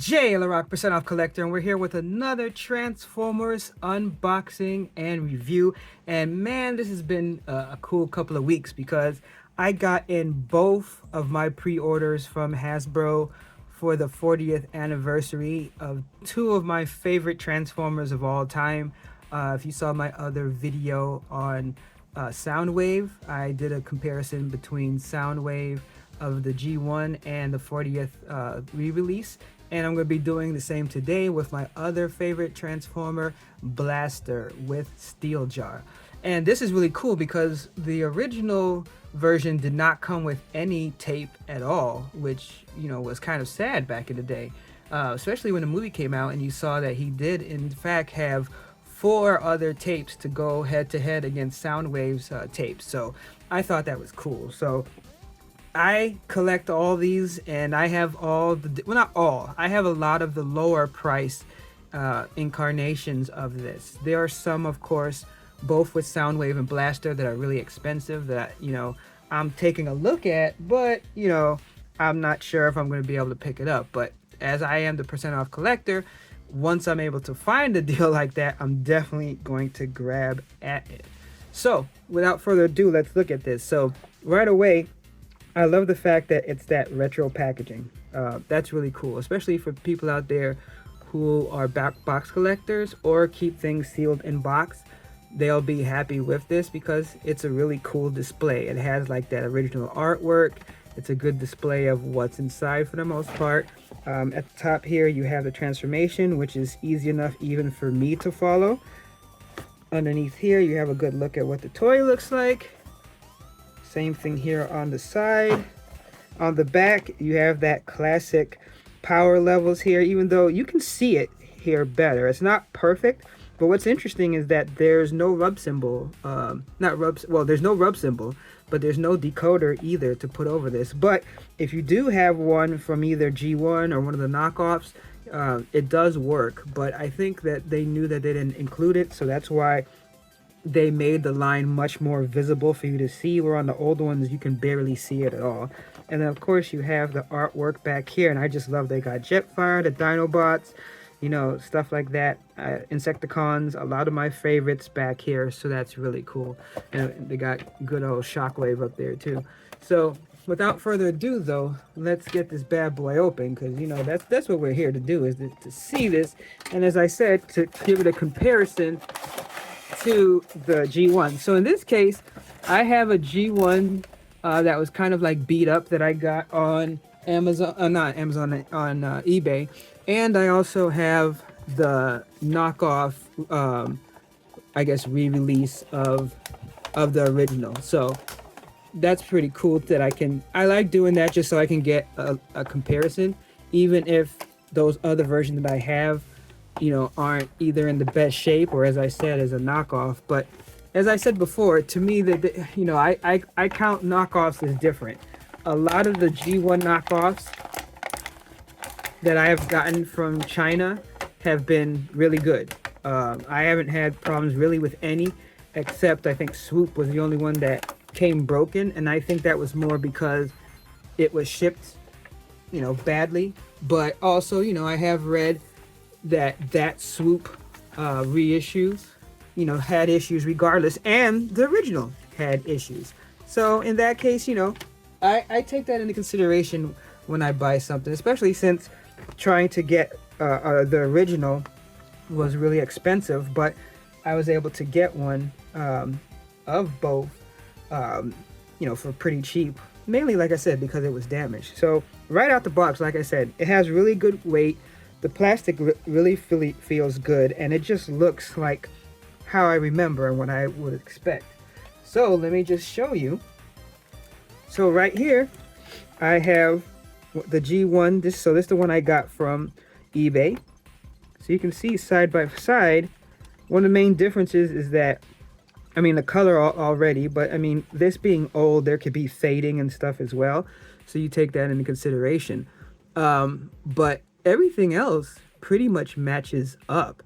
Jay, the Rock Percent Off Collector, and we're here with another Transformers unboxing and review. And man, this has been a cool couple of weeks because I got in both of my pre-orders from Hasbro for the 40th anniversary of two of my favorite Transformers of all time. If you saw my other video on Soundwave, I did a comparison between Soundwave of the G1 and the 40th re-release, and I'm going to be doing the same today with my other favorite Transformer, Blaster with Steeljaw. And this is really cool because the original version did not come with any tape at all, which, you know, was kind of sad back in the day, especially when the movie came out and you saw that he did in fact have 4 other tapes to go head to head against Soundwave's tapes. So I thought that was cool. So I collect all these, and I have all the, well, not all, I have a lot of the lower price incarnations of this. There are some, of course, both with Soundwave and Blaster, that are really expensive that, you know, I'm taking a look at, but, you know, I'm not sure if I'm going to be able to pick it up. But as I am the percent off collector, once I'm able to find a deal like that, I'm definitely going to grab at it. So without further ado, let's look at this. So right away, I love the fact that it's that retro packaging. That's really cool, especially for people out there who are box collectors or keep things sealed in box. They'll be happy with this because it's a really cool display. It has like that original artwork. It's a good display of what's inside for the most part. At the top here, you have the transformation, which is easy enough even for me to follow. Underneath here, you have a good look at what the toy looks like. Same thing here on the side. On the back, you have that classic power levels here, even though you can see it here better. It's not perfect, but what's interesting is that there's no rub symbol. There's no rub symbol, but there's no decoder either to put over this. But if you do have one from either G1 or one of the knockoffs, it does work. But I think that they knew that they didn't include it, so that's why they made the line much more visible for you to see, where on the old ones you can barely see it at all. And then of course you have the artwork back here, and I just love they got Jetfire, the Dinobots, you know, stuff like that, Insecticons, a lot of my favorites back here, so that's really cool. And they got good old Shockwave up there too. So without further ado though, let's get this bad boy open, because you know that's what we're here to do, is to see this, and as I said, to give it a comparison to the G1. So in this case, I have a G1 that was kind of like beat up that I got on Amazon, not Amazon, on eBay, and I also have the knockoff, I guess, re-release of the original. So that's pretty cool that I like doing that just so I can get a comparison, even if those other versions that I have, you know, aren't either in the best shape or, as I said, as a knockoff. But as I said before, to me, you know, I count knockoffs as different. A lot of the G1 knockoffs that I have gotten from China have been really good. I haven't had problems really with any, except I think Swoop was the only one that came broken, and I think that was more because it was shipped, you know, badly. But also, you know, I have read that Swoop reissues, you know, had issues regardless, and the original had issues. So in that case, you know, I take that into consideration when I buy something, especially since trying to get the original was really expensive, but I was able to get one of both, you know, for pretty cheap, mainly, like I said, because it was damaged. So right out the box, like I said, it has really good weight. The plastic really feels good, and it just looks like how I remember and what I would expect. So let me just show you. So right here, I have the G1. This is the one I got from eBay. So you can see side by side, one of the main differences is that, I mean, the color already, but I mean, this being old, there could be fading and stuff as well. So you take that into consideration. But everything else pretty much matches up.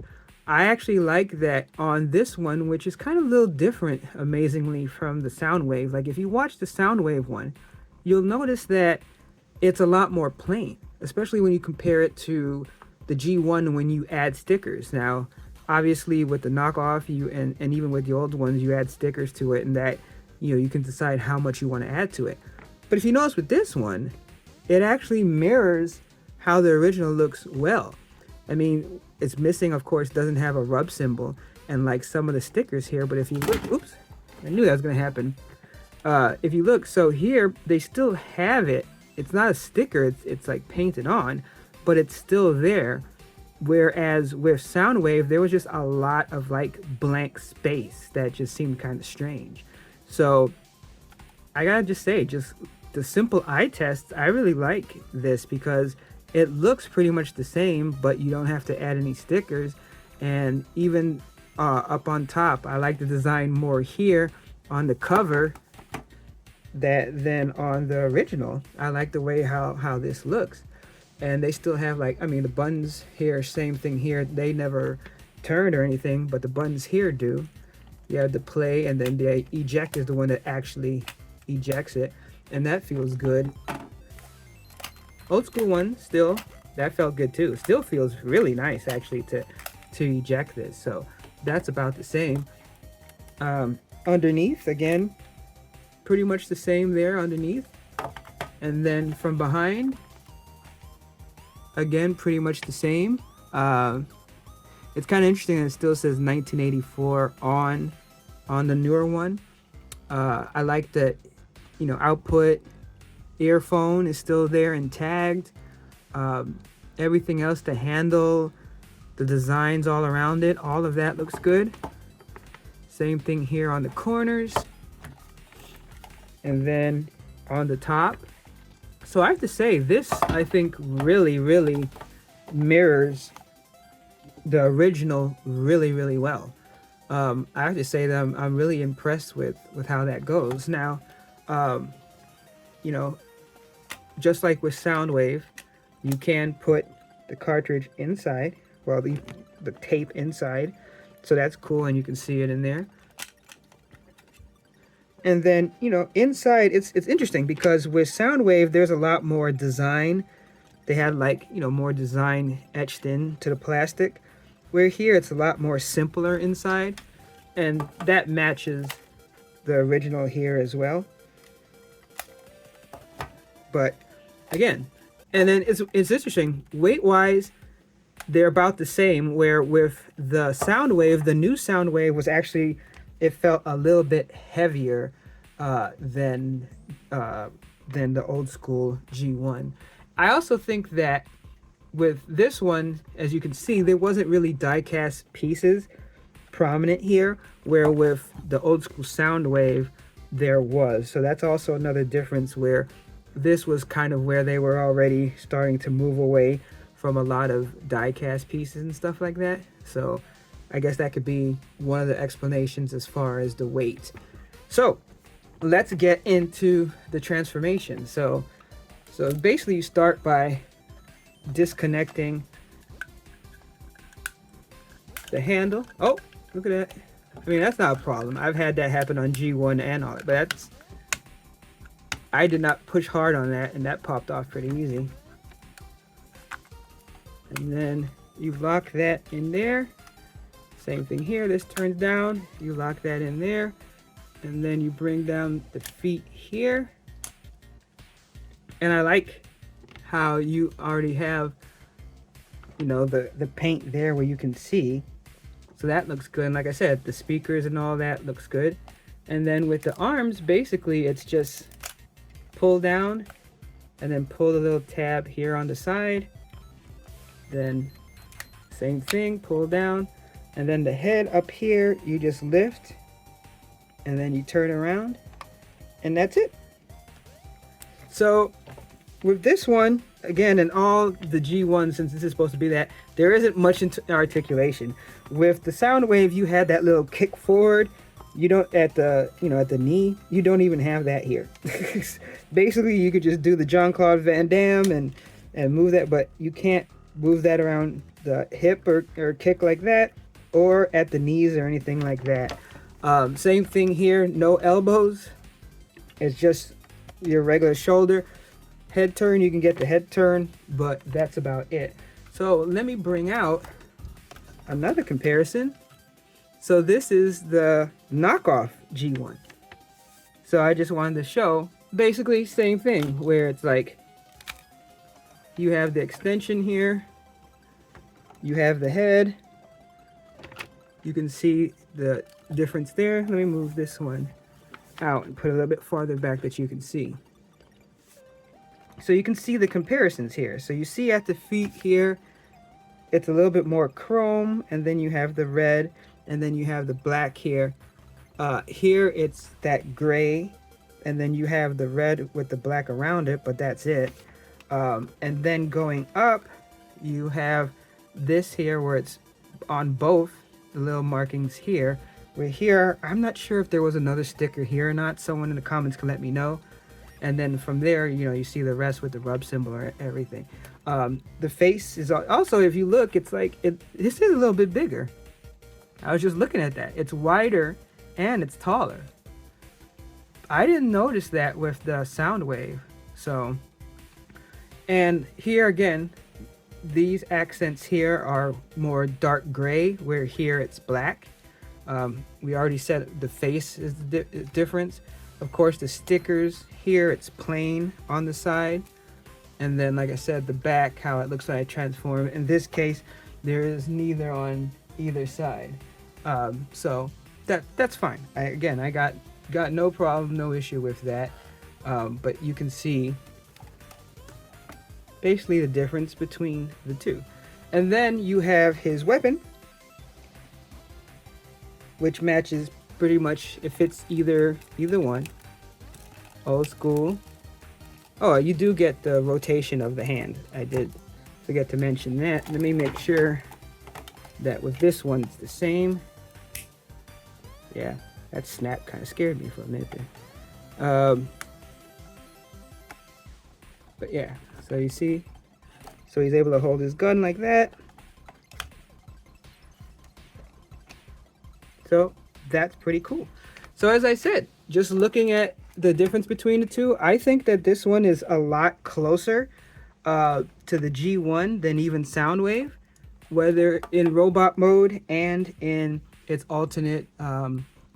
I actually like that on this one, which is kind of a little different, amazingly, from the Soundwave. Like if you watch the Soundwave one, you'll notice that it's a lot more plain, especially when you compare it to the G1 when you add stickers. Now, obviously with the knockoff, and even with the old ones, you add stickers to it, and that, you can decide how much you want to add to it. But if you notice with this one, it actually mirrors how the original looks well. I mean, it's missing, of course, doesn't have a rub symbol and like some of the stickers here, but if you look, oops, I knew that was gonna happen. If you look, so here they still have it. It's not a sticker, it's like painted on, but it's still there. Whereas with Soundwave, there was just a lot of like blank space that just seemed kind of strange. So I gotta just say, just the simple eye test, I really like this because it looks pretty much the same, but you don't have to add any stickers. And even up on top, I like the design more here on the cover than on the original. I like the way how this looks. And they still have like, I mean, the buttons here, same thing here. They never turned or anything, but the buttons here do. You have the play, and then the eject is the one that actually ejects it. And that feels good. Old school one, still, that felt good too. Still feels really nice actually to eject this. So that's about the same. Underneath, again, pretty much the same there underneath. And then from behind, again, pretty much the same. It's kind of interesting that it still says 1984 on the newer one. I like that, output earphone is still there and tagged. Everything else, the handle, the designs all around it, all of that looks good. Same thing here on the corners. And then on the top. So I have to say, this, I think, really, really mirrors the original really, really well. I have to say that I'm really impressed with how that goes. Now, just like with Soundwave, you can put the cartridge inside, well, the tape inside. So that's cool, and you can see it in there. And then, inside, it's interesting because with Soundwave, there's a lot more design. They had like, more design etched into the plastic. Where here, it's a lot more simpler inside. And that matches the original here as well. But again, and then it's interesting, weight-wise, they're about the same, where with the Soundwave, the new Soundwave was actually, it felt a little bit heavier than the old school G1. I also think that with this one, as you can see, there wasn't really die-cast pieces prominent here, where with the old school Soundwave, there was. So that's also another difference, where this was kind of where they were already starting to move away from a lot of die-cast pieces and stuff like that. So I guess that could be one of the explanations as far as the weight. So let's get into the transformation. So basically you start by disconnecting the handle. Oh, look at that. I mean, that's not a problem. I've had that happen on G1 and all that, but I did not push hard on that, and that popped off pretty easy. And then you lock that in there. Same thing here, this turns down, you lock that in there, and then you bring down the feet here. And I like how you already have, the paint there where you can see. So that looks good. And like I said, the speakers and all that looks good. And then with the arms, basically it's just pull down and then pull the little tab here on the side. Then same thing, pull down. And then the head up here, you just lift and then you turn around and that's it. So with this one, again, and all the G1, since this is supposed to be that, there isn't much articulation. With the Soundwave, you had that little kick forward. You don't, at the knee, you don't even have that here. Basically, you could just do the Jean-Claude Van Damme and move that, but you can't move that around the hip or kick like that, or at the knees or anything like that. Same thing here, no elbows. It's just your regular shoulder. head turn, you can get the head turn, but that's about it. So let me bring out another comparison. So this is the knockoff G1. So I just wanted to show basically same thing, where it's like you have the extension here, you have the head, you can see the difference there. Let me move this one out and put it a little bit farther back that you can see. So you can see the comparisons here. So you see at the feet here, it's a little bit more chrome, and then you have the red, and then you have the black here. Here it's that gray, and then you have the red with the black around it, but that's it. And then going up, you have this here where it's on both the little markings here. Where here, I'm not sure if there was another sticker here or not. Someone in the comments can let me know. And then from there, you see the rest with the rub symbol or everything. The face is also, if you look, it's like, this is a little bit bigger. I was just looking at that. It's wider and it's taller. I didn't notice that with the Soundwave. So, and here again, these accents here are more dark gray, where here it's black. We already said the face is the difference. Of course, the stickers here, it's plain on the side. And then, like I said, the back, how it looks like a transform. In this case, there is neither on either side. So that's fine. I got no problem, no issue with that. But you can see basically the difference between the two. And then you have his weapon, which matches pretty much, it fits either one. Old school. Oh, you do get the rotation of the hand. I did forget to mention that. Let me make sure that with this one it's the same. Yeah, that snap kind of scared me for a minute there. But yeah, so you see, so he's able to hold his gun like that. So that's pretty cool. So as I said, just looking at the difference between the two, I think that this one is a lot closer to the G1 than even Soundwave, whether in robot mode and in its alternate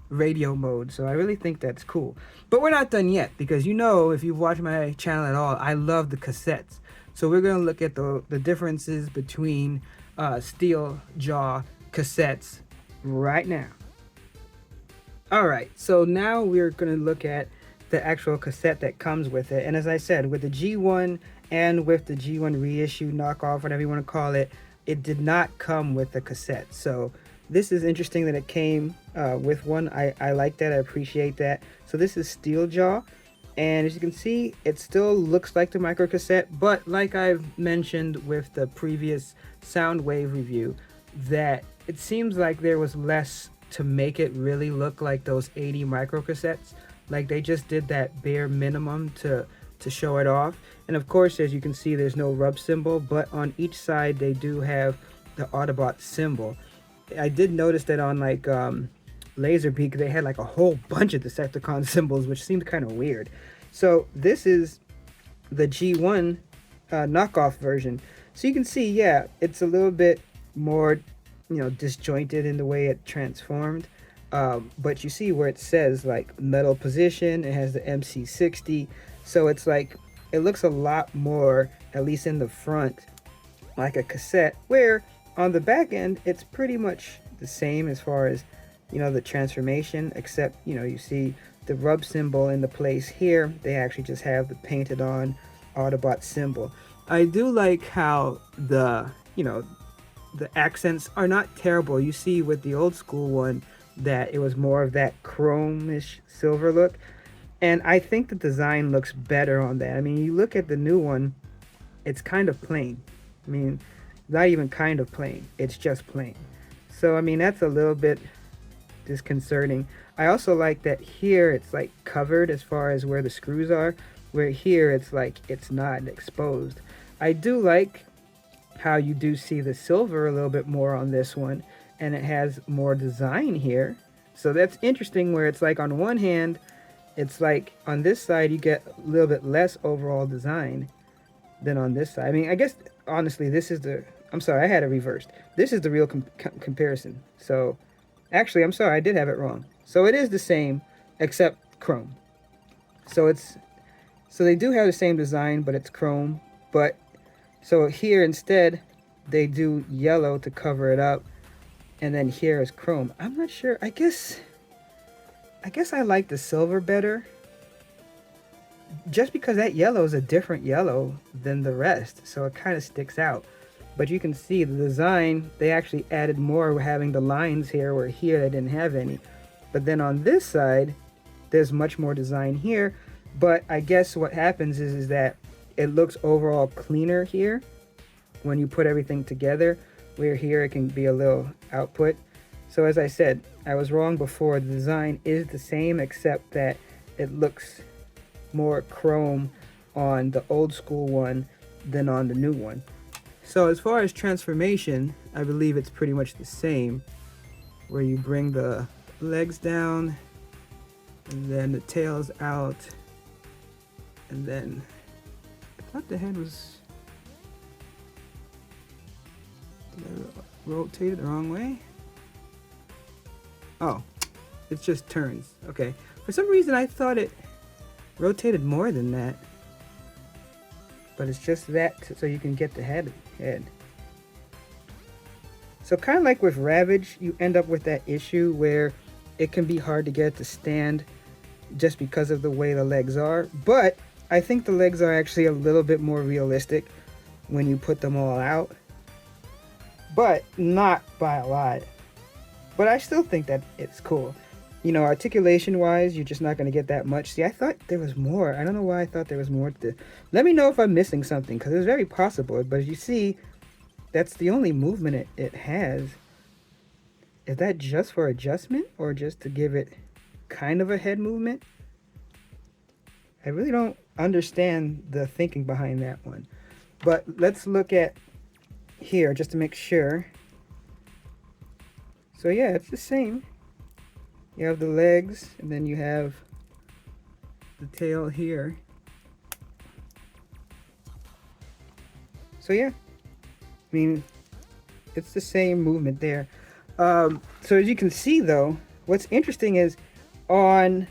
radio mode. So I really think that's cool. But we're not done yet, because if you've watched my channel at all, I love the cassettes. So we're going to look at the differences between Steeljaw cassettes right now. Alright, so now we're going to look at the actual cassette that comes with it. And as I said, with the G1 and with the G1 reissue, knockoff, whatever you want to call it, it did not come with the cassette. So this is interesting that it came with one. I like that. I appreciate that. So this is Steeljaw. And as you can see, it still looks like the micro cassette, but like I've mentioned with the previous Soundwave review, that it seems like there was less to make it really look like those 80 micro cassettes. Like they just did that bare minimum to show it off. And of course, as you can see, there's no rub symbol, but on each side they do have the Autobot symbol. I did notice that on like Laserbeak, they had like a whole bunch of Decepticon symbols, which seemed kind of weird. So this is the G1 knockoff version. So you can see, yeah, it's a little bit more, disjointed in the way it transformed. But you see where it says like metal position, it has the MC60. So it's like, it looks a lot more, at least in the front, like a cassette, where on the back end, it's pretty much the same as far as, the transformation, except, you see the rub symbol in the place here. They actually just have the painted on Autobot symbol. I do like how the accents are not terrible. You see with the old school one that it was more of that chrome-ish silver look. And I think the design looks better on that. I mean, you look at the new one, it's kind of plain. I mean, not even kind of plain. It's just plain. So, I mean, that's a little bit disconcerting. I also like that here it's like covered as far as where the screws are, where here it's like it's not exposed. I do like how you do see the silver a little bit more on this one, and it has more design here. So that's interesting, where it's like on one hand it's like on this side you get a little bit less overall design than on this side. I mean, I guess honestly this is the, I'm sorry, I had it reversed. This is the real comparison. So actually, I'm sorry, I did have it wrong. So it is the same except chrome. So it's, so they do have the same design, but it's chrome. But so here instead they do yellow to cover it up, and then here is chrome. I'm not sure. I guess I like the silver better, just because that yellow is a different yellow than the rest, so it kind of sticks out. But you can see the design, they actually added more having the lines here, where here they didn't have any. But then on this side there's much more design here. But I guess what happens is that it looks overall cleaner here when you put everything together, where here it can be a little output. So as I said, I was wrong before. The design is the same, except that it looks more chrome on the old school one than on the new one. So as far as transformation, I believe it's pretty much the same, where you bring the legs down and then the tail's out, and then I thought the head was rotated the wrong way. Oh, it just turns. Okay, for some reason I thought it rotated more than that, but it's just that so you can get the head. So kind of like with Ravage, you end up with that issue where it can be hard to get it to stand just because of the way the legs are. But I think the legs are actually a little bit more realistic when you put them all out, but not by a lot. But I still think that it's cool. You know, articulation wise, you're just not going to get that much. See, I thought there was more. I don't know why I thought there was more. Let me know if I'm missing something, because it's very possible. But as you see, that's the only movement it has. Is that just for adjustment, or just to give it kind of a head movement? I really don't understand the thinking behind that one. But let's look at here just to make sure. So yeah, it's the same. You have the legs, and then you have the tail here. So yeah, I mean, it's the same movement there. So as you can see though, what's interesting is on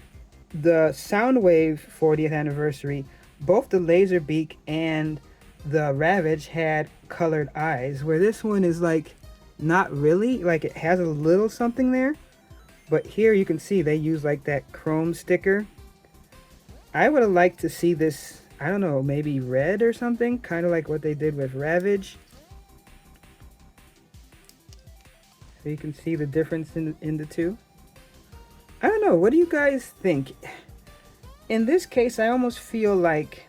the Soundwave 40th anniversary, both the Laserbeak and the Ravage had colored eyes, where this one is like not really, like it has a little something there, but here you can see they use like that chrome sticker. I would have liked to see this, I don't know, maybe red or something, kind of like what they did with Ravage. So you can see the difference in the two. I don't know, what do you guys think? In this case, I almost feel like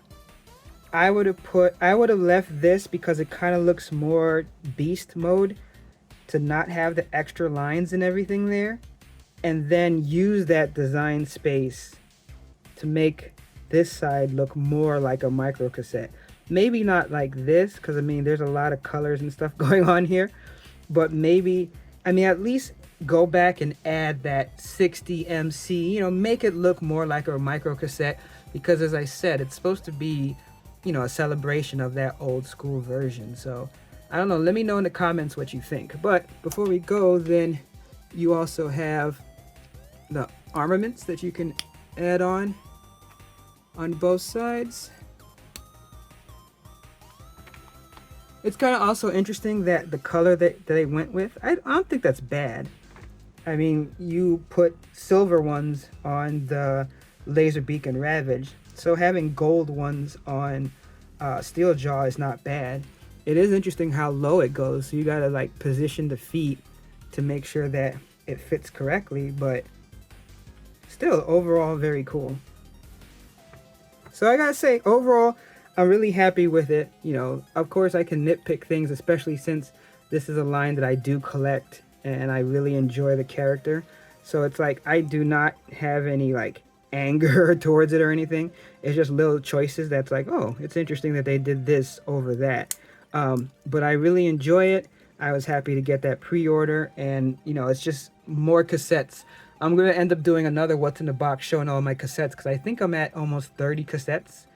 I would have left this, because it kind of looks more beast mode, to not have the extra lines and everything there, and then use that design space to make this side look more like a micro cassette. Maybe not like this, because I mean there's a lot of colors and stuff going on here, but maybe, I mean, at least go back and add that 60 MC, you know, make it look more like a micro cassette, because as I said, it's supposed to be, you know, a celebration of that old school version. So I don't know, let me know in the comments what you think. But before we go, then you also have the armaments that you can add on both sides. It's kind of also interesting that the color that they went with, I don't think that's bad. I mean, you put silver ones on the Laserbeak and Ravage, so having gold ones on Steeljaw is not bad. It is interesting how low it goes, so you gotta like position the feet to make sure that it fits correctly, but still overall very cool. So I gotta say, overall I'm really happy with it. You know, of course I can nitpick things, especially since this is a line that I do collect and I really enjoy the character. So it's like I do not have any like anger towards it or anything. It's just little choices that's like, oh, it's interesting that they did this over that. But I really enjoy it. I was happy to get that pre-order, and you know, it's just more cassettes I'm gonna end up doing another What's in the Box showing all my cassettes, because I think I'm at almost 30 cassettes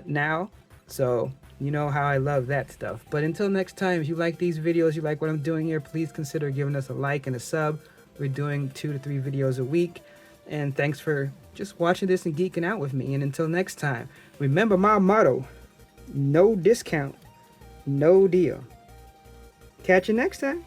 now. So you know how I love that stuff. But until next time, if you like these videos, you like what I'm doing here, please consider giving us a like and a sub. We're doing 2 to 3 videos a week. And thanks for just watching this and geeking out with me. And until next time, remember my motto: no discount, no deal. Catch you next time.